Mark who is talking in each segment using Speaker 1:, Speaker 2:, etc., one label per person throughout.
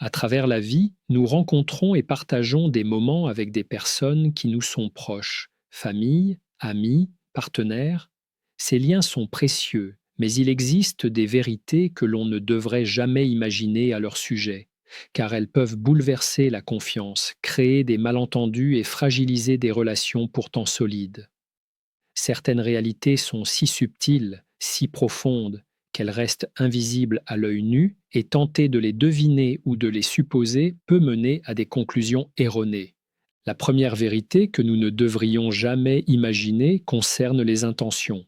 Speaker 1: À travers la vie, nous rencontrons et partageons des moments avec des personnes qui nous sont proches, famille, amis, partenaires. Ces liens sont précieux, mais il existe des vérités que l'on ne devrait jamais imaginer à leur sujet, car elles peuvent bouleverser la confiance, créer des malentendus et fragiliser des relations pourtant solides. Certaines réalités sont si subtiles, si profondes, qu'elles restent invisibles à l'œil nu, et tenter de les deviner ou de les supposer peut mener à des conclusions erronées. La première vérité que nous ne devrions jamais imaginer concerne les intentions.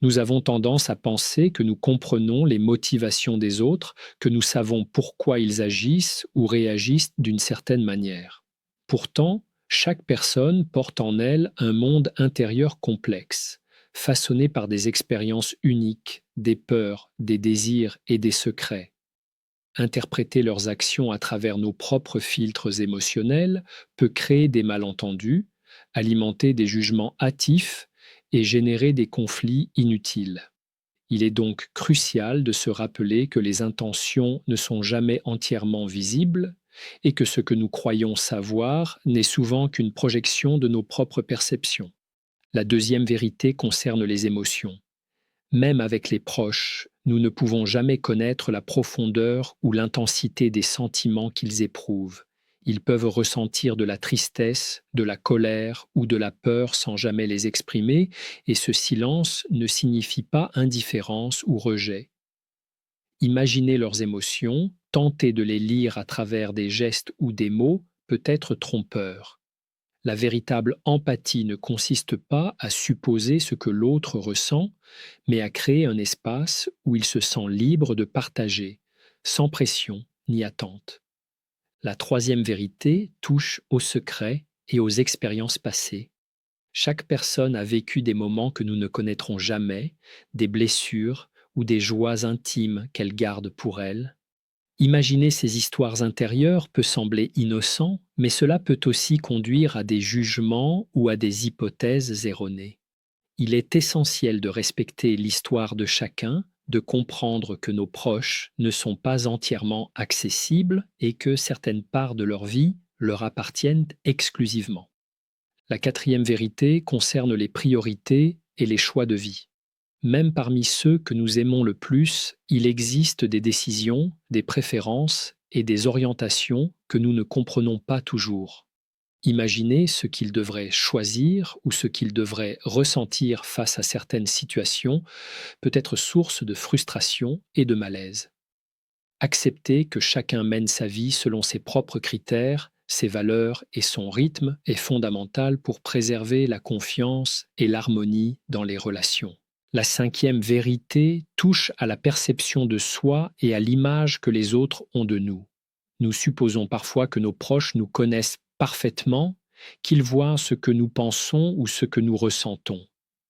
Speaker 1: Nous avons tendance à penser que nous comprenons les motivations des autres, que nous savons pourquoi ils agissent ou réagissent d'une certaine manière. Pourtant, chaque personne porte en elle un monde intérieur complexe, façonné par des expériences uniques, des peurs, des désirs et des secrets. Interpréter leurs actions à travers nos propres filtres émotionnels peut créer des malentendus, alimenter des jugements hâtifs et générer des conflits inutiles. Il est donc crucial de se rappeler que les intentions ne sont jamais entièrement visibles et que ce que nous croyons savoir n'est souvent qu'une projection de nos propres perceptions. La deuxième vérité concerne les émotions. Même avec les proches, nous ne pouvons jamais connaître la profondeur ou l'intensité des sentiments qu'ils éprouvent. Ils peuvent ressentir de la tristesse, de la colère ou de la peur sans jamais les exprimer, et ce silence ne signifie pas indifférence ou rejet. Imaginer leurs émotions, tenter de les lire à travers des gestes ou des mots peut être trompeur. La véritable empathie ne consiste pas à supposer ce que l'autre ressent, mais à créer un espace où il se sent libre de partager, sans pression ni attente. La troisième vérité touche aux secrets et aux expériences passées. Chaque personne a vécu des moments que nous ne connaîtrons jamais, des blessures ou des joies intimes qu'elle garde pour elle. Imaginer ces histoires intérieures peut sembler innocent, mais cela peut aussi conduire à des jugements ou à des hypothèses erronées. Il est essentiel de respecter l'histoire de chacun, de comprendre que nos proches ne sont pas entièrement accessibles et que certaines parts de leur vie leur appartiennent exclusivement. La quatrième vérité concerne les priorités et les choix de vie. Même parmi ceux que nous aimons le plus, il existe des décisions, des préférences et des orientations que nous ne comprenons pas toujours. Imaginer ce qu'ils devraient choisir ou ce qu'ils devraient ressentir face à certaines situations peut être source de frustration et de malaise. Accepter que chacun mène sa vie selon ses propres critères, ses valeurs et son rythme est fondamental pour préserver la confiance et l'harmonie dans les relations. La cinquième vérité touche à la perception de soi et à l'image que les autres ont de nous. Nous supposons parfois que nos proches nous connaissent parfaitement, qu'ils voient ce que nous pensons ou ce que nous ressentons.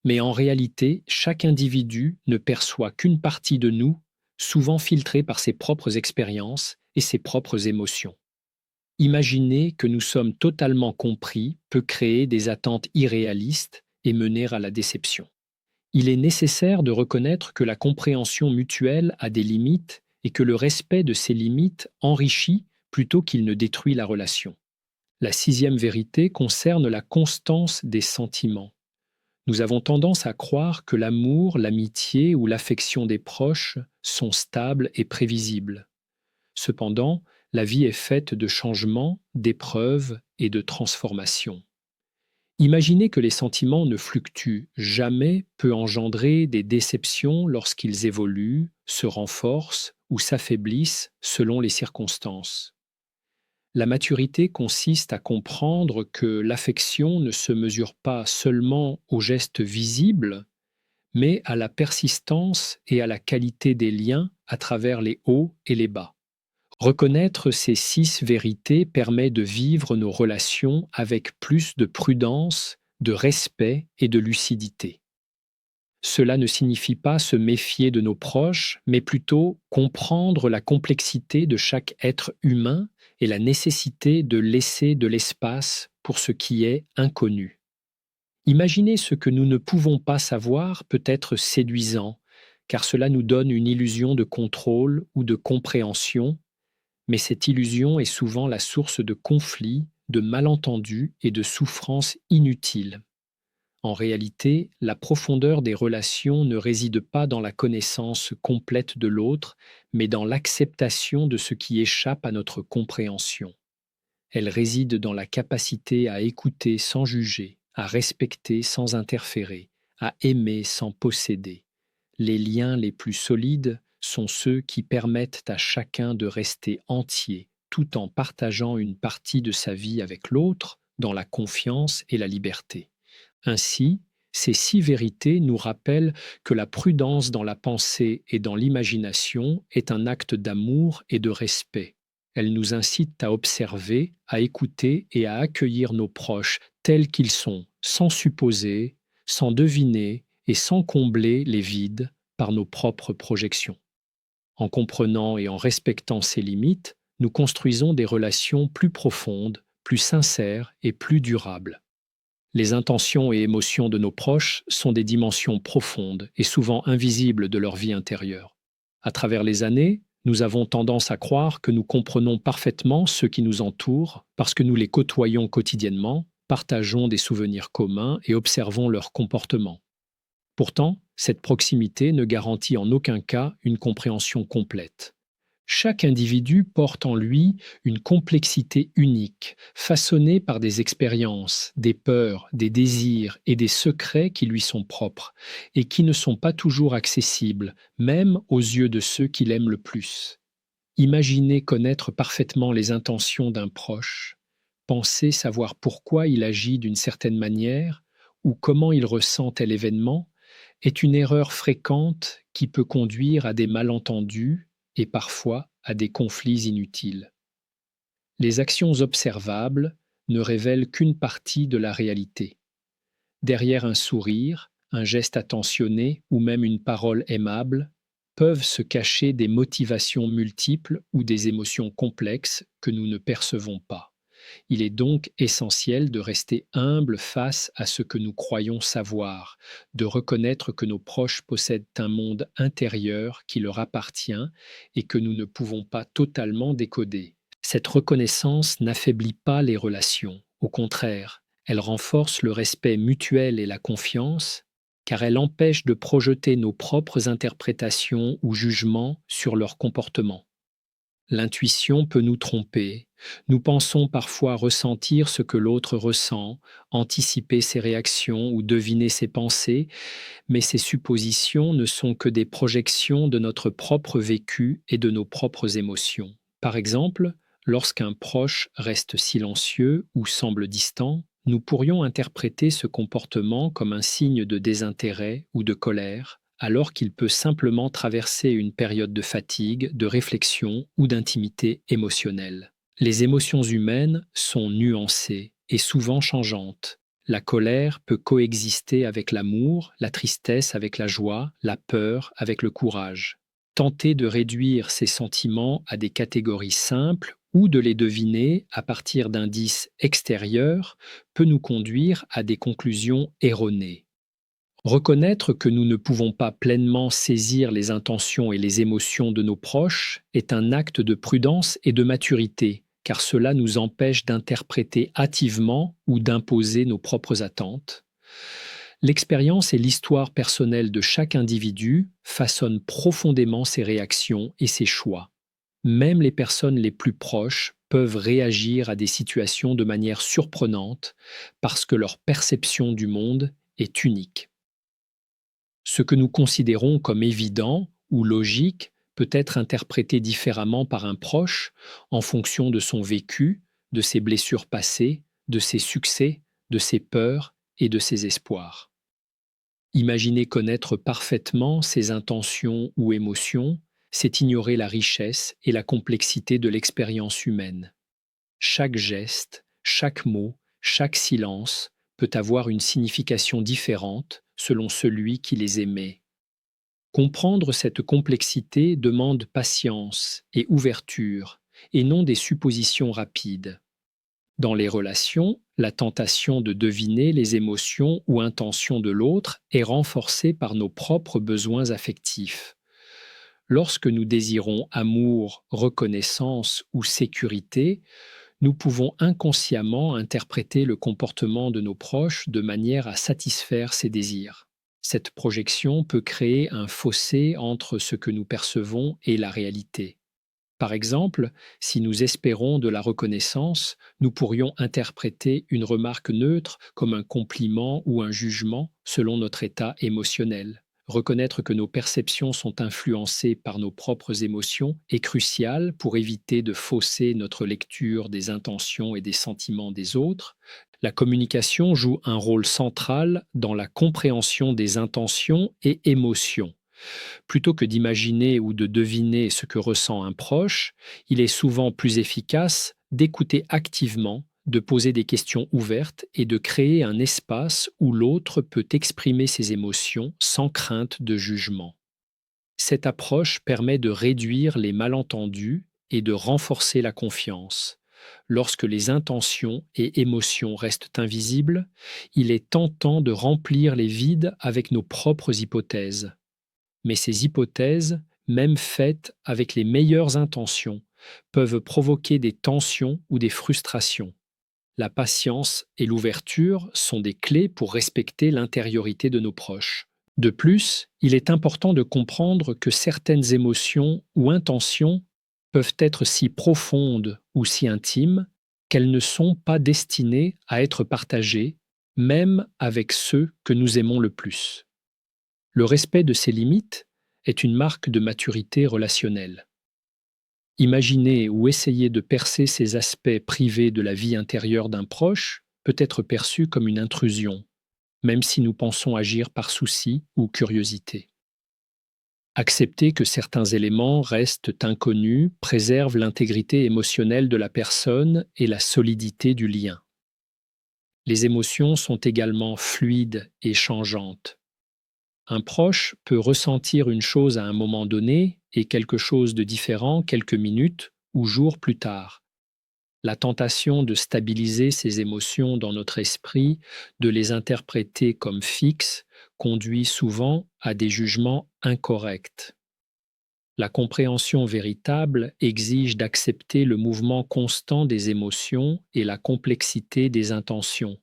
Speaker 1: Mais en réalité, chaque individu ne perçoit qu'une partie de nous, souvent filtrée par ses propres expériences et ses propres émotions. Imaginer que nous sommes totalement compris peut créer des attentes irréalistes et mener à la déception. Il est nécessaire de reconnaître que la compréhension mutuelle a des limites et que le respect de ces limites enrichit plutôt qu'il ne détruit la relation. La sixième vérité concerne la constance des sentiments. Nous avons tendance à croire que l'amour, l'amitié ou l'affection des proches sont stables et prévisibles. Cependant, la vie est faite de changements, d'épreuves et de transformations. Imaginer que les sentiments ne fluctuent jamais peut engendrer des déceptions lorsqu'ils évoluent, se renforcent ou s'affaiblissent selon les circonstances. La maturité consiste à comprendre que l'affection ne se mesure pas seulement aux gestes visibles, mais à la persistance et à la qualité des liens à travers les hauts et les bas. Reconnaître ces 6 vérités permet de vivre nos relations avec plus de prudence, de respect et de lucidité. Cela ne signifie pas se méfier de nos proches, mais plutôt comprendre la complexité de chaque être humain et la nécessité de laisser de l'espace pour ce qui est inconnu. Imaginer ce que nous ne pouvons pas savoir peut être séduisant, car cela nous donne une illusion de contrôle ou de compréhension, Mais cette illusion est souvent la source de conflits, de malentendus et de souffrances inutiles. En réalité, la profondeur des relations ne réside pas dans la connaissance complète de l'autre, mais dans l'acceptation de ce qui échappe à notre compréhension. Elle réside dans la capacité à écouter sans juger, à respecter sans interférer, à aimer sans posséder. Les liens les plus solides sont ceux qui permettent à chacun de rester entier, tout en partageant une partie de sa vie avec l'autre, dans la confiance et la liberté. Ainsi, ces 6 vérités nous rappellent que la prudence dans la pensée et dans l'imagination est un acte d'amour et de respect. Elles nous incitent à observer, à écouter et à accueillir nos proches tels qu'ils sont, sans supposer, sans deviner et sans combler les vides par nos propres projections. En comprenant et en respectant ces limites, nous construisons des relations plus profondes, plus sincères et plus durables. Les intentions et émotions de nos proches sont des dimensions profondes et souvent invisibles de leur vie intérieure. À travers les années, nous avons tendance à croire que nous comprenons parfaitement ceux qui nous entourent parce que nous les côtoyons quotidiennement, partageons des souvenirs communs et observons leur comportement. Pourtant, cette proximité ne garantit en aucun cas une compréhension complète. Chaque individu porte en lui une complexité unique, façonnée par des expériences, des peurs, des désirs et des secrets qui lui sont propres, et qui ne sont pas toujours accessibles, même aux yeux de ceux qui l'aiment le plus. Imaginez connaître parfaitement les intentions d'un proche, penser savoir pourquoi il agit d'une certaine manière, ou comment il ressent tel événement, est une erreur fréquente qui peut conduire à des malentendus et parfois à des conflits inutiles. Les actions observables ne révèlent qu'une partie de la réalité. Derrière un sourire, un geste attentionné ou même une parole aimable, peuvent se cacher des motivations multiples ou des émotions complexes que nous ne percevons pas. Il est donc essentiel de rester humble face à ce que nous croyons savoir, de reconnaître que nos proches possèdent un monde intérieur qui leur appartient et que nous ne pouvons pas totalement décoder. Cette reconnaissance n'affaiblit pas les relations, au contraire, elle renforce le respect mutuel et la confiance, car elle empêche de projeter nos propres interprétations ou jugements sur leur comportement. L'intuition peut nous tromper. Nous pensons parfois ressentir ce que l'autre ressent, anticiper ses réactions ou deviner ses pensées, mais ces suppositions ne sont que des projections de notre propre vécu et de nos propres émotions. Par exemple, lorsqu'un proche reste silencieux ou semble distant, nous pourrions interpréter ce comportement comme un signe de désintérêt ou de colère, alors qu'il peut simplement traverser une période de fatigue, de réflexion ou d'intimité émotionnelle. Les émotions humaines sont nuancées et souvent changeantes. La colère peut coexister avec l'amour, la tristesse avec la joie, la peur avec le courage. Tenter de réduire ces sentiments à des catégories simples ou de les deviner à partir d'indices extérieurs peut nous conduire à des conclusions erronées. Reconnaître que nous ne pouvons pas pleinement saisir les intentions et les émotions de nos proches est un acte de prudence et de maturité, car cela nous empêche d'interpréter hâtivement ou d'imposer nos propres attentes. L'expérience et l'histoire personnelle de chaque individu façonnent profondément ses réactions et ses choix. Même les personnes les plus proches peuvent réagir à des situations de manière surprenante parce que leur perception du monde est unique. Ce que nous considérons comme évident ou logique peut être interprété différemment par un proche en fonction de son vécu, de ses blessures passées, de ses succès, de ses peurs et de ses espoirs. Imaginer connaître parfaitement ses intentions ou émotions, c'est ignorer la richesse et la complexité de l'expérience humaine. Chaque geste, chaque mot, chaque silence peut avoir une signification différente selon celui qui les émet. Comprendre cette complexité demande patience et ouverture, et non des suppositions rapides. Dans les relations, la tentation de deviner les émotions ou intentions de l'autre est renforcée par nos propres besoins affectifs. Lorsque nous désirons amour, reconnaissance ou sécurité, nous pouvons inconsciemment interpréter le comportement de nos proches de manière à satisfaire ces désirs. Cette projection peut créer un fossé entre ce que nous percevons et la réalité. Par exemple, si nous espérons de la reconnaissance, nous pourrions interpréter une remarque neutre comme un compliment ou un jugement selon notre état émotionnel. Reconnaître que nos perceptions sont influencées par nos propres émotions est crucial pour éviter de fausser notre lecture des intentions et des sentiments des autres. La communication joue un rôle central dans la compréhension des intentions et émotions. Plutôt que d'imaginer ou de deviner ce que ressent un proche, il est souvent plus efficace d'écouter activement, de poser des questions ouvertes et de créer un espace où l'autre peut exprimer ses émotions sans crainte de jugement. Cette approche permet de réduire les malentendus et de renforcer la confiance. Lorsque les intentions et émotions restent invisibles, il est tentant de remplir les vides avec nos propres hypothèses. Mais ces hypothèses, même faites avec les meilleures intentions, peuvent provoquer des tensions ou des frustrations. La patience et l'ouverture sont des clés pour respecter l'intériorité de nos proches. De plus, il est important de comprendre que certaines émotions ou intentions peuvent être si profondes ou si intimes qu'elles ne sont pas destinées à être partagées, même avec ceux que nous aimons le plus. Le respect de ces limites est une marque de maturité relationnelle. Imaginer ou essayer de percer ces aspects privés de la vie intérieure d'un proche peut être perçu comme une intrusion, même si nous pensons agir par souci ou curiosité. Accepter que certains éléments restent inconnus préserve l'intégrité émotionnelle de la personne et la solidité du lien. Les émotions sont également fluides et changeantes. Un proche peut ressentir une chose à un moment donné et quelque chose de différent quelques minutes ou jours plus tard. La tentation de stabiliser ces émotions dans notre esprit, de les interpréter comme fixes, conduit souvent à des jugements incorrects. La compréhension véritable exige d'accepter le mouvement constant des émotions et la complexité des intentions.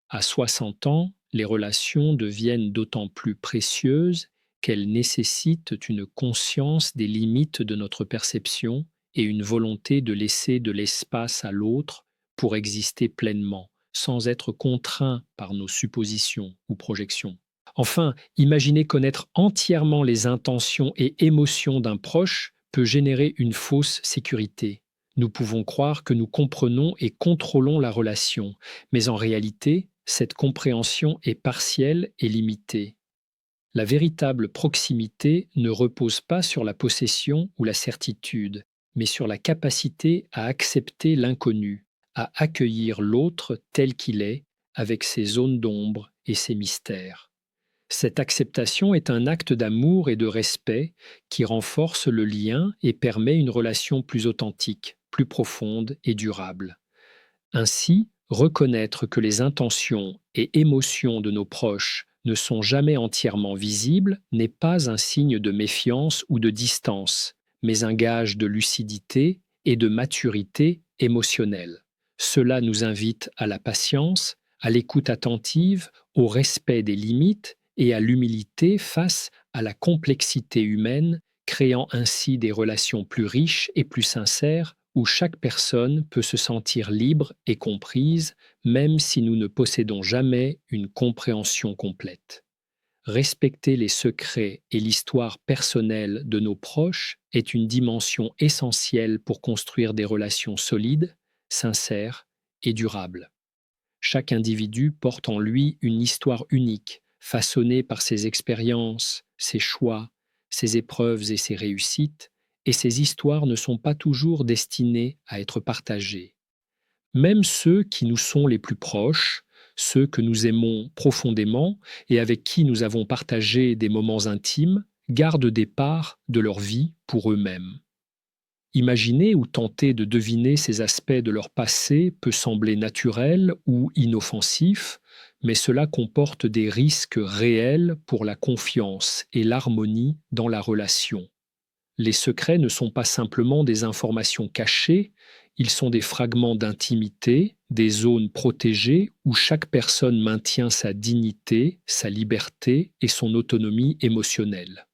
Speaker 1: À 60 ans, les relations deviennent d'autant plus précieuses qu'elles nécessitent une conscience des limites de notre perception et une volonté de laisser de l'espace à l'autre pour exister pleinement, sans être contraint par nos suppositions ou projections. Enfin, imaginer connaître entièrement les intentions et émotions d'un proche peut générer une fausse sécurité. Nous pouvons croire que nous comprenons et contrôlons la relation, mais en réalité, cette compréhension est partielle et limitée. La véritable proximité ne repose pas sur la possession ou la certitude, mais sur la capacité à accepter l'inconnu, à accueillir l'autre tel qu'il est, avec ses zones d'ombre et ses mystères. Cette acceptation est un acte d'amour et de respect qui renforce le lien et permet une relation plus authentique, plus profonde et durable. Ainsi, reconnaître que les intentions et émotions de nos proches ne sont jamais entièrement visibles n'est pas un signe de méfiance ou de distance, mais un gage de lucidité et de maturité émotionnelle. Cela nous invite à la patience, à l'écoute attentive, au respect des limites et à l'humilité face à la complexité humaine, créant ainsi des relations plus riches et plus sincères où chaque personne peut se sentir libre et comprise, même si nous ne possédons jamais une compréhension complète. Respecter les secrets et l'histoire personnelle de nos proches est une dimension essentielle pour construire des relations solides, sincères et durables. Chaque individu porte en lui une histoire unique, façonnée par ses expériences, ses choix, ses épreuves et ses réussites, et ces histoires ne sont pas toujours destinées à être partagées. Même ceux qui nous sont les plus proches, ceux que nous aimons profondément et avec qui nous avons partagé des moments intimes, gardent des parts de leur vie pour eux-mêmes. Imaginer ou tenter de deviner ces aspects de leur passé peut sembler naturel ou inoffensif, mais cela comporte des risques réels pour la confiance et l'harmonie dans la relation. Les secrets ne sont pas simplement des informations cachées, ils sont des fragments d'intimité, des zones protégées où chaque personne maintient sa dignité, sa liberté et son autonomie émotionnelle.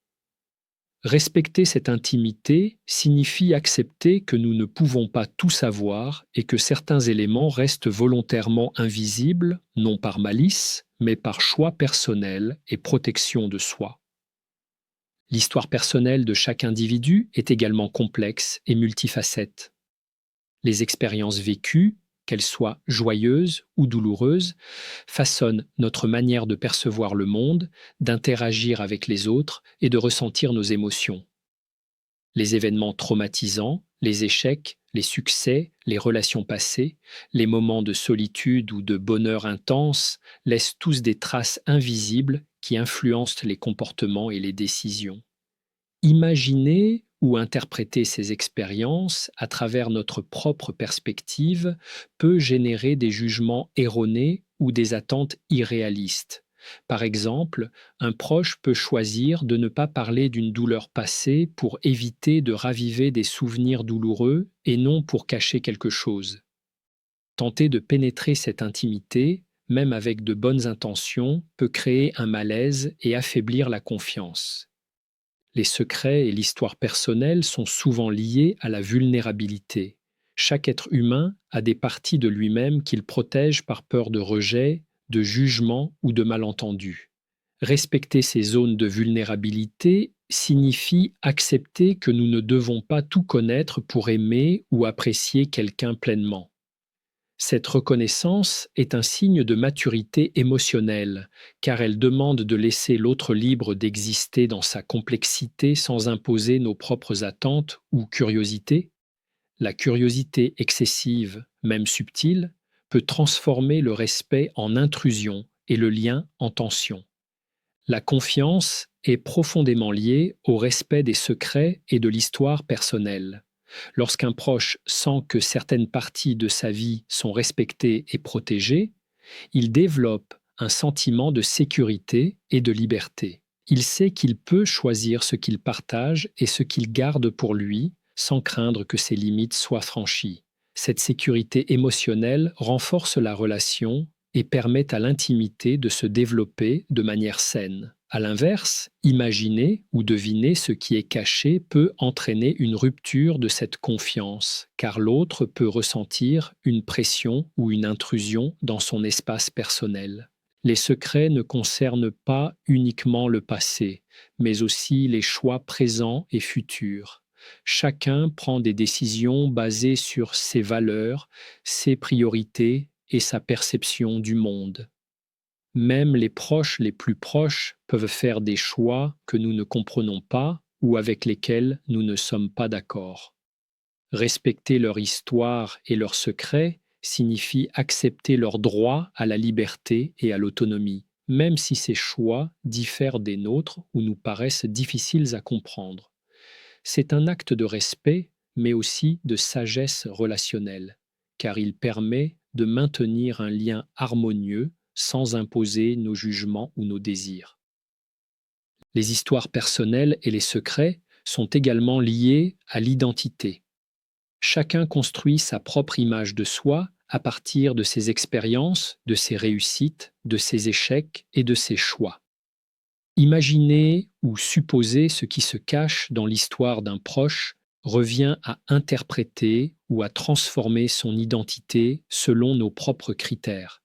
Speaker 1: Respecter cette intimité signifie accepter que nous ne pouvons pas tout savoir et que certains éléments restent volontairement invisibles, non par malice, mais par choix personnel et protection de soi. L'histoire personnelle de chaque individu est également complexe et multifacette. Les expériences vécues, qu'elles soient joyeuses ou douloureuses, façonnent notre manière de percevoir le monde, d'interagir avec les autres et de ressentir nos émotions. Les événements traumatisants, les échecs, les succès, les relations passées, les moments de solitude ou de bonheur intense laissent tous des traces invisibles qui influencent les comportements et les décisions. Imaginer ou interpréter ces expériences à travers notre propre perspective peut générer des jugements erronés ou des attentes irréalistes. Par exemple, un proche peut choisir de ne pas parler d'une douleur passée pour éviter de raviver des souvenirs douloureux et non pour cacher quelque chose. Tenter de pénétrer cette intimité, même avec de bonnes intentions, peut créer un malaise et affaiblir la confiance. Les secrets et l'histoire personnelle sont souvent liés à la vulnérabilité. Chaque être humain a des parties de lui-même qu'il protège par peur de rejet, de jugement ou de malentendu. Respecter ces zones de vulnérabilité signifie accepter que nous ne devons pas tout connaître pour aimer ou apprécier quelqu'un pleinement. Cette reconnaissance est un signe de maturité émotionnelle, car elle demande de laisser l'autre libre d'exister dans sa complexité sans imposer nos propres attentes ou curiosités. La curiosité excessive, même subtile, peut transformer le respect en intrusion et le lien en tension. La confiance est profondément liée au respect des secrets et de l'histoire personnelle. Lorsqu'un proche sent que certaines parties de sa vie sont respectées et protégées, il développe un sentiment de sécurité et de liberté. Il sait qu'il peut choisir ce qu'il partage et ce qu'il garde pour lui, sans craindre que ses limites soient franchies. Cette sécurité émotionnelle renforce la relation et permet à l'intimité de se développer de manière saine. À l'inverse, imaginer ou deviner ce qui est caché peut entraîner une rupture de cette confiance, car l'autre peut ressentir une pression ou une intrusion dans son espace personnel. Les secrets ne concernent pas uniquement le passé, mais aussi les choix présents et futurs. Chacun prend des décisions basées sur ses valeurs, ses priorités et sa perception du monde. Même les proches les plus proches peuvent faire des choix que nous ne comprenons pas ou avec lesquels nous ne sommes pas d'accord. Respecter leur histoire et leurs secrets signifie accepter leur droit à la liberté et à l'autonomie, même si ces choix diffèrent des nôtres ou nous paraissent difficiles à comprendre. C'est un acte de respect, mais aussi de sagesse relationnelle, car il permet de maintenir un lien harmonieux sans imposer nos jugements ou nos désirs. Les histoires personnelles et les secrets sont également liés à l'identité. Chacun construit sa propre image de soi à partir de ses expériences, de ses réussites, de ses échecs et de ses choix. Imaginer ou supposer ce qui se cache dans l'histoire d'un proche revient à interpréter ou à transformer son identité selon nos propres critères.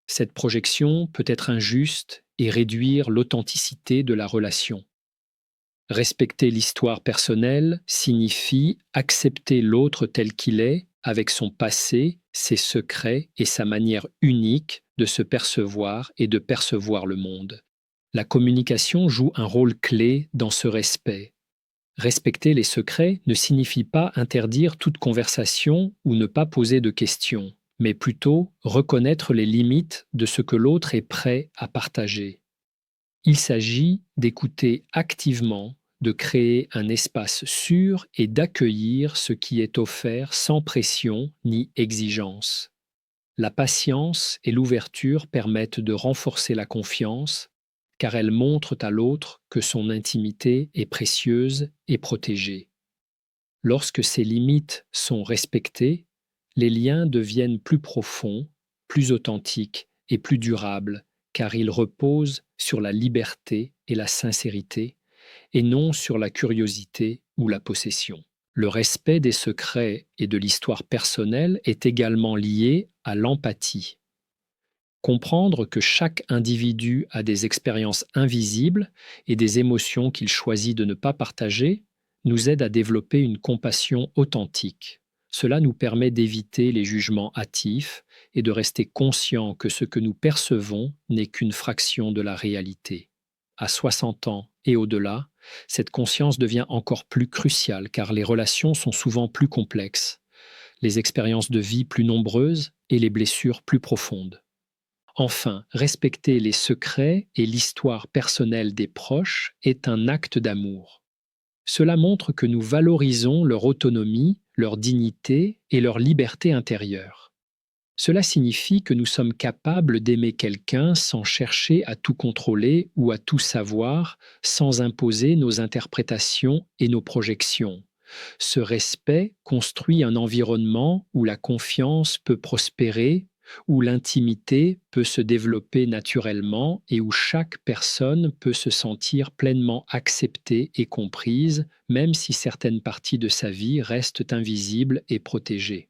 Speaker 1: Cette projection peut être injuste et réduire l'authenticité de la relation. Respecter l'histoire personnelle signifie accepter l'autre tel qu'il est, avec son passé, ses secrets et sa manière unique de se percevoir et de percevoir le monde. La communication joue un rôle clé dans ce respect. Respecter les secrets ne signifie pas interdire toute conversation ou ne pas poser de questions, mais plutôt reconnaître les limites de ce que l'autre est prêt à partager. Il s'agit d'écouter activement, de créer un espace sûr et d'accueillir ce qui est offert sans pression ni exigence. La patience et l'ouverture permettent de renforcer la confiance, car elles montrent à l'autre que son intimité est précieuse et protégée. Lorsque ces limites sont respectées, les liens deviennent plus profonds, plus authentiques et plus durables, car ils reposent sur la liberté et la sincérité, et non sur la curiosité ou la possession. Le respect des secrets et de l'histoire personnelle est également lié à l'empathie. Comprendre que chaque individu a des expériences invisibles et des émotions qu'il choisit de ne pas partager nous aide à développer une compassion authentique. Cela nous permet d'éviter les jugements hâtifs et de rester conscient que ce que nous percevons n'est qu'une fraction de la réalité. À 60 ans et au-delà, cette conscience devient encore plus cruciale car les relations sont souvent plus complexes, les expériences de vie plus nombreuses et les blessures plus profondes. Enfin, respecter les secrets et l'histoire personnelle des proches est un acte d'amour. Cela montre que nous valorisons leur autonomie, leur dignité et leur liberté intérieure. Cela signifie que nous sommes capables d'aimer quelqu'un sans chercher à tout contrôler ou à tout savoir, sans imposer nos interprétations et nos projections. Ce respect construit un environnement où la confiance peut prospérer, où l'intimité peut se développer naturellement et où chaque personne peut se sentir pleinement acceptée et comprise, même si certaines parties de sa vie restent invisibles et protégées.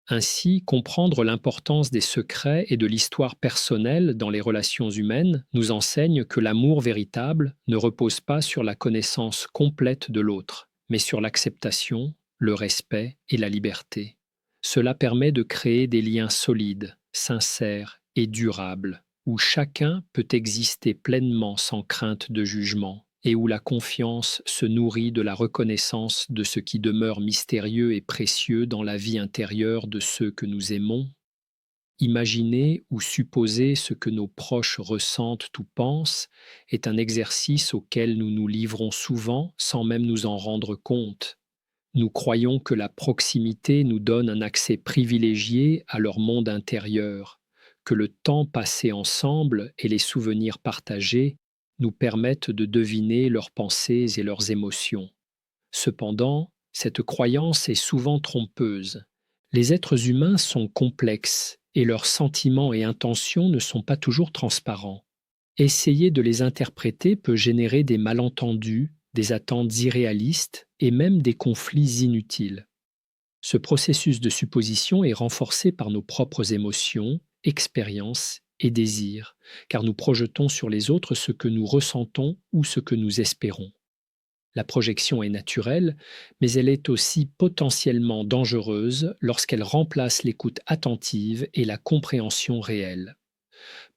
Speaker 1: Ainsi, comprendre l'importance des secrets et de l'histoire personnelle dans les relations humaines nous enseigne que l'amour véritable ne repose pas sur la connaissance complète de l'autre, mais sur l'acceptation, le respect et la liberté. Cela permet de créer des liens solides, sincères et durables, où chacun peut exister pleinement sans crainte de jugement et où la confiance se nourrit de la reconnaissance de ce qui demeure mystérieux et précieux dans la vie intérieure de ceux que nous aimons. Imaginer ou supposer ce que nos proches ressentent ou pensent est un exercice auquel nous nous livrons souvent sans même nous en rendre compte. Nous croyons que la proximité nous donne un accès privilégié à leur monde intérieur, que le temps passé ensemble et les souvenirs partagés nous permettent de deviner leurs pensées et leurs émotions. Cependant, cette croyance est souvent trompeuse. Les êtres humains sont complexes et leurs sentiments et intentions ne sont pas toujours transparents. Essayer de les interpréter peut générer des malentendus, des attentes irréalistes et même des conflits inutiles. Ce processus de supposition est renforcé par nos propres émotions, expériences et désirs, car nous projetons sur les autres ce que nous ressentons ou ce que nous espérons. La projection est naturelle, mais elle est aussi potentiellement dangereuse lorsqu'elle remplace l'écoute attentive et la compréhension réelle.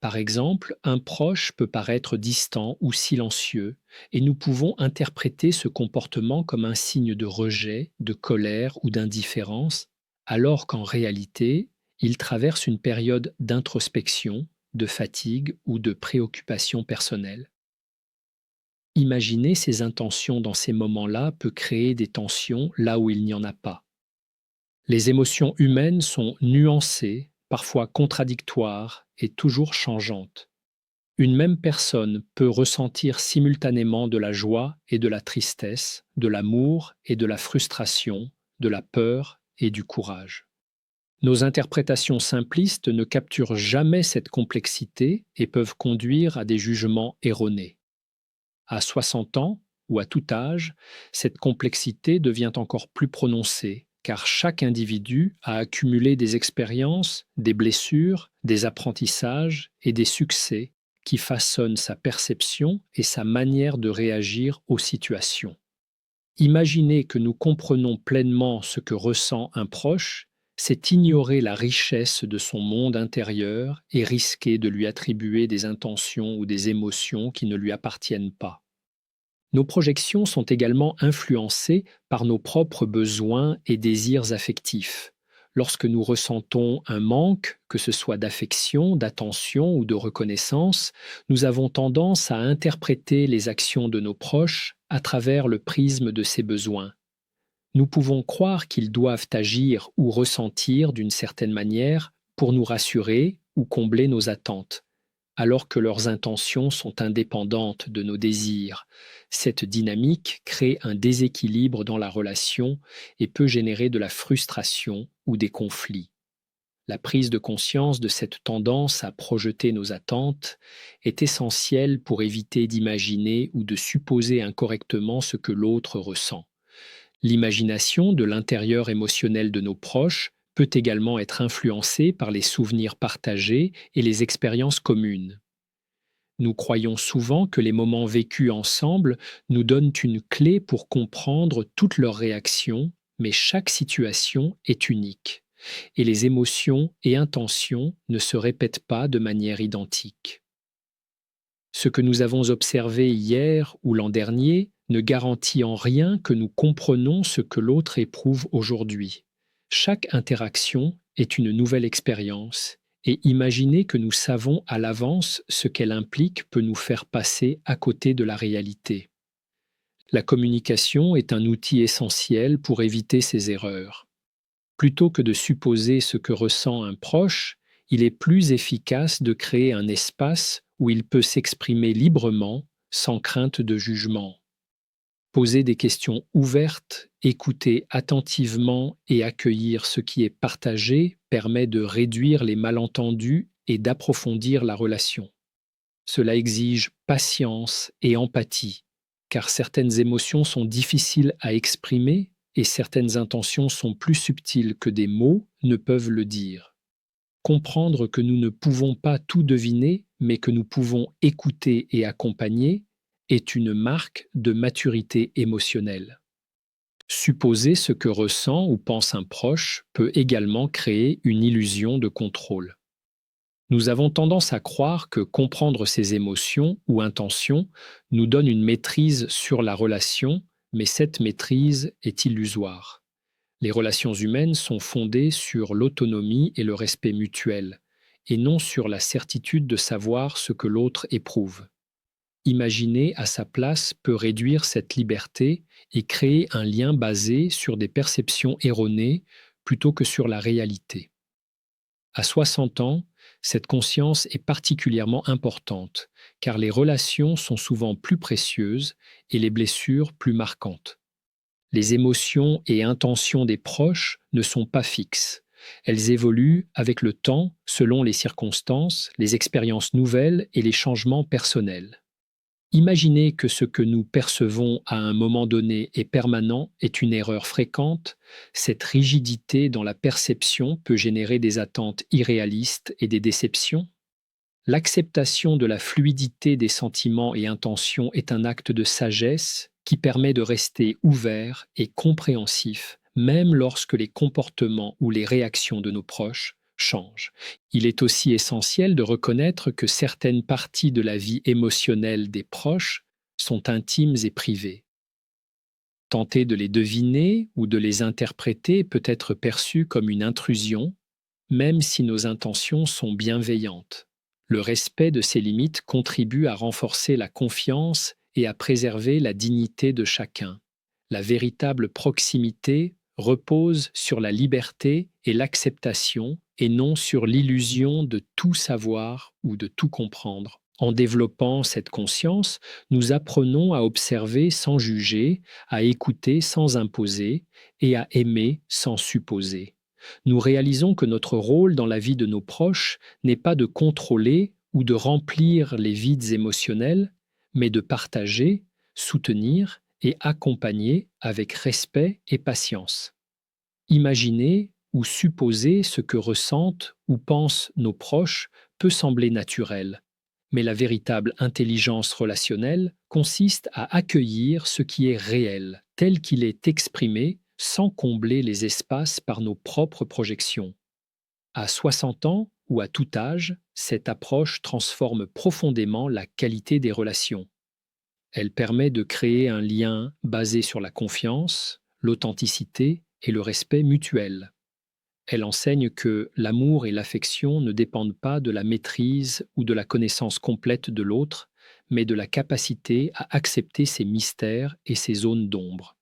Speaker 1: Par exemple, un proche peut paraître distant ou silencieux, et nous pouvons interpréter ce comportement comme un signe de rejet, de colère ou d'indifférence, alors qu'en réalité, il traverse une période d'introspection, de fatigue ou de préoccupation personnelle. Imaginer ses intentions dans ces moments-là peut créer des tensions là où il n'y en a pas. Les émotions humaines sont nuancées, parfois contradictoires et toujours changeantes. Une même personne peut ressentir simultanément de la joie et de la tristesse, de l'amour et de la frustration, de la peur et du courage. Nos interprétations simplistes ne capturent jamais cette complexité et peuvent conduire à des jugements erronés. À 60 ans ou à tout âge, cette complexité devient encore plus prononcée, car chaque individu a accumulé des expériences, des blessures, des apprentissages et des succès qui façonnent sa perception et sa manière de réagir aux situations. Imaginer que nous comprenons pleinement ce que ressent un proche, c'est ignorer la richesse de son monde intérieur et risquer de lui attribuer des intentions ou des émotions qui ne lui appartiennent pas. Nos projections sont également influencées par nos propres besoins et désirs affectifs. Lorsque nous ressentons un manque, que ce soit d'affection, d'attention ou de reconnaissance, nous avons tendance à interpréter les actions de nos proches à travers le prisme de ces besoins. Nous pouvons croire qu'ils doivent agir ou ressentir d'une certaine manière pour nous rassurer ou combler nos attentes. alors que leurs intentions sont indépendantes de nos désirs. Cette dynamique crée un déséquilibre dans la relation et peut générer de la frustration ou des conflits. La prise de conscience de cette tendance à projeter nos attentes est essentielle pour éviter d'imaginer ou de supposer incorrectement ce que l'autre ressent. L'imagination de l'intérieur émotionnel de nos proches peut également être influencée par les souvenirs partagés et les expériences communes. Nous croyons souvent que les moments vécus ensemble nous donnent une clé pour comprendre toutes leurs réactions, mais chaque situation est unique et les émotions et intentions ne se répètent pas de manière identique. Ce que nous avons observé hier ou l'an dernier ne garantit en rien que nous comprenons ce que l'autre éprouve aujourd'hui. Chaque interaction est une nouvelle expérience et imaginer que nous savons à l'avance ce qu'elle implique peut nous faire passer à côté de la réalité. La communication est un outil essentiel pour éviter ces erreurs. Plutôt que de supposer ce que ressent un proche, il est plus efficace de créer un espace où il peut s'exprimer librement, sans crainte de jugement. Poser des questions ouvertes, écouter attentivement et accueillir ce qui est partagé permet de réduire les malentendus et d'approfondir la relation. Cela exige patience et empathie, car certaines émotions sont difficiles à exprimer et certaines intentions sont plus subtiles que des mots ne peuvent le dire. Comprendre que nous ne pouvons pas tout deviner, mais que nous pouvons écouter et accompagner, est une marque de maturité émotionnelle. Supposer ce que ressent ou pense un proche peut également créer une illusion de contrôle. Nous avons tendance à croire que comprendre ses émotions ou intentions nous donne une maîtrise sur la relation, mais cette maîtrise est illusoire. Les relations humaines sont fondées sur l'autonomie et le respect mutuel, et non sur la certitude de savoir ce que l'autre éprouve. Imaginer à sa place peut réduire cette liberté et créer un lien basé sur des perceptions erronées plutôt que sur la réalité. À 60 ans, cette conscience est particulièrement importante, car les relations sont souvent plus précieuses et les blessures plus marquantes. Les émotions et intentions des proches ne sont pas fixes. Elles évoluent avec le temps selon les circonstances, les expériences nouvelles et les changements personnels. Imaginer que ce que nous percevons à un moment donné est permanent est une erreur fréquente. Cette rigidité dans la perception peut générer des attentes irréalistes et des déceptions. L'acceptation de la fluidité des sentiments et intentions est un acte de sagesse qui permet de rester ouvert et compréhensif, même lorsque les comportements ou les réactions de nos proches changent. Il est aussi essentiel de reconnaître que certaines parties de la vie émotionnelle des proches sont intimes et privées. Tenter de les deviner ou de les interpréter peut être perçu comme une intrusion, même si nos intentions sont bienveillantes. Le respect de ces limites contribue à renforcer la confiance et à préserver la dignité de chacun. La véritable proximité repose sur la liberté et l'acceptation et non sur l'illusion de tout savoir ou de tout comprendre. En développant cette conscience, nous apprenons à observer sans juger, à écouter sans imposer et à aimer sans supposer. Nous réalisons que notre rôle dans la vie de nos proches n'est pas de contrôler ou de remplir les vides émotionnels, mais de partager, soutenir et accompagner avec respect et patience. Imaginer ou supposer ce que ressentent ou pensent nos proches peut sembler naturel, mais la véritable intelligence relationnelle consiste à accueillir ce qui est réel, tel qu'il est exprimé, sans combler les espaces par nos propres projections. À 60 ans ou à tout âge, cette approche transforme profondément la qualité des relations. Elle permet de créer un lien basé sur la confiance, l'authenticité et le respect mutuel. Elle enseigne que l'amour et l'affection ne dépendent pas de la maîtrise ou de la connaissance complète de l'autre, mais de la capacité à accepter ses mystères et ses zones d'ombre.